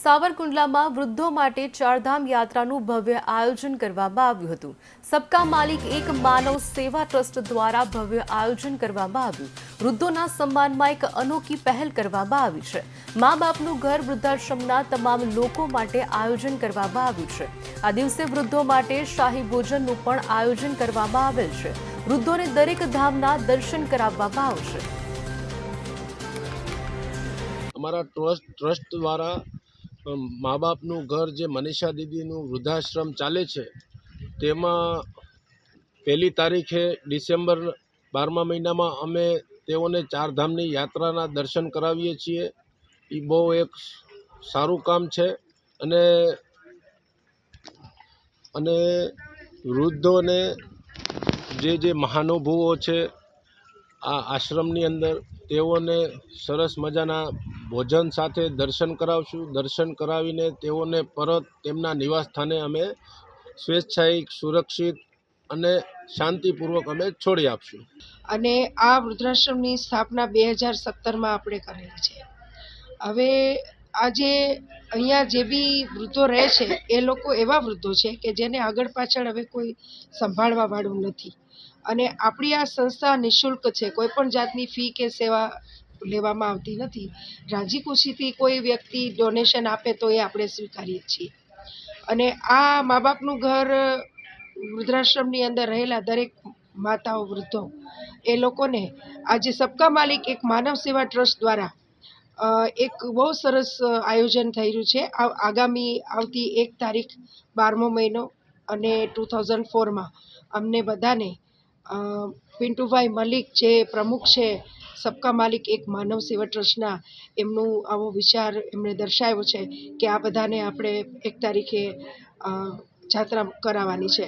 સાવરકુંડલામાં વૃદ્ધો માટે ચારધામ યાત્રાનું ભવ્ય આયોજન કરવામાં આવ્યું હતું। સબકા માલિક એક માનવ સેવા ટ્રસ્ટ દ્વારા ભવ્ય આયોજન કરવામાં આવ્યું। વૃદ્ધોના સન્માનમાં એક અનોખી પહેલ કરવામાં આવી છે। મા બાપનું ઘર વૃદ્ધાશ્રમના તમામ લોકો માટે આયોજન કરવામાં આવ્યું છે। આ દિવસે વૃદ્ધો માટે શાહી ભોજનનું પણ આયોજન કરવામાં આવેલ છે। વૃદ્ધોને દરેક ધામના દર્શન કરાવવામાં આવશે। અમારા ટ્રસ્ટ દ્વારા મા બાપનું ઘર જે મનીષા દીદીનું વૃદ્ધાશ્રમ ચાલે છે તેમાં 1 તારીખે ડિસેમ્બર 12મા મહિનામાં અમે તેઓને ચારધામની યાત્રાના દર્શન કરાવીએ છીએ। એ બહુ એક સારું કામ છે અને વૃદ્ધોને જે મહાનુભાવો છે આ આશ્રમની અંદર તેઓને સરસ મજાના ભોજન સાથે દર્શન કરાવશું। દર્શન કરાવીને તેઓને પરત તેમના નિવાસ સ્થાને અમે સ્વેચ્છાએ સુરક્ષિત અને શાંતિપૂર્વક અમે છોડી આપશું। અને આ વૃદ્ધાશ્રમની સ્થાપના 2017માં આપણે કરેલી છે। હવે આજે અહીંયા જે બી વૃદ્ધો રહે છે એ લોકો એવા વૃદ્ધો છે કે જેને આગળ પાછળ હવે કોઈ સંભાળવા વાળું નથી અને આપણી આ સંસ્થા નિઃશુલ્ક છે। કોઈ પણ જાતની ફી કે સેવા લેવામાં આવતી નથી। રાજી ખુશીથી કોઈ વ્યક્તિ ડોનેશન આપે તો એ આપણે સ્વીકારીએ છીએ અને આ મા બાપનું ઘર વૃદ્ધાશ્રમની અંદર રહેલા દરેક માતાઓ વૃદ્ધો એ લોકોને આજે સબકા માલિક એક માનવ સેવા ટ્રસ્ટ દ્વારા એક બહુ સરસ આયોજન થઈ રહ્યું છે। આગામી આવતી 1 તારીખ 12મો મહિનો અને 2004માં અમને બધાને પિન્ટુભાઈ મલિક જે પ્રમુખ છે સબકા માલિક એક માનવ સેવા ટ્રસ્ટના એમનું આવો વિચાર એમણે દર્શાવ્યો છે કે આ બધાને આપણે 1 તારીખે જાત્રા કરાવવાની છે।